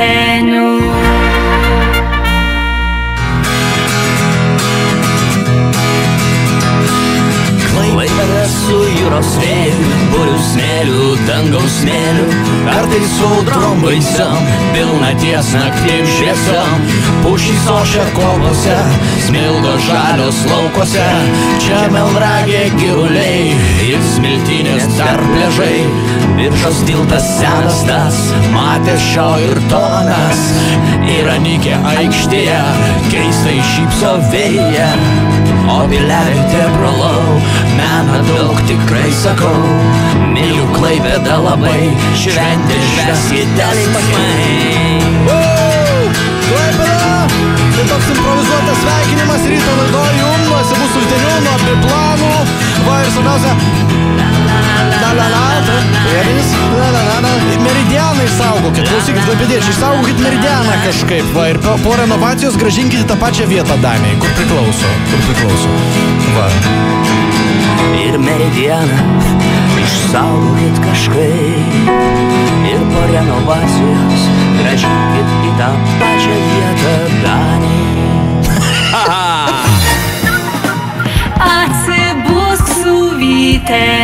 vyteniu. Klaipėda su jūros vėju, burių smėliu, dangaus smėliu, kartais su audrom baisiom, pilnaties naktim šviesiom, pušys ošia kopose, smilgo žalios laukuose, čia melnragė giruliai ir smiltynės dar pliažai. Biržos tiltas senas tas, matė šio ir tonas, ir Anikė aikštėje keistai šypso vėja. O piliavietė brolau, mena daug tikrai sakau, myliu Klaipėdą labai, šventė švęskite linksmai. Klaipėda! Tai toks improvizuotas sveikinimas ryto laidoj jum, nuo savų sultinių, nuo biplanų, va ir svarbiausia, Meridianą išsaugokit, klausykit, klaipėdiečiai, išsaugokit Meridianą kažkaip, va, ir po renovacijos grąžinkite tą pačią vietą Daniai, kur priklauso, va. Ir Meridianą išsaugokit kažkaip, ir po renovacijos grąžinkit į tą pačią vietą Daniai. Atsibusk su vyteniu.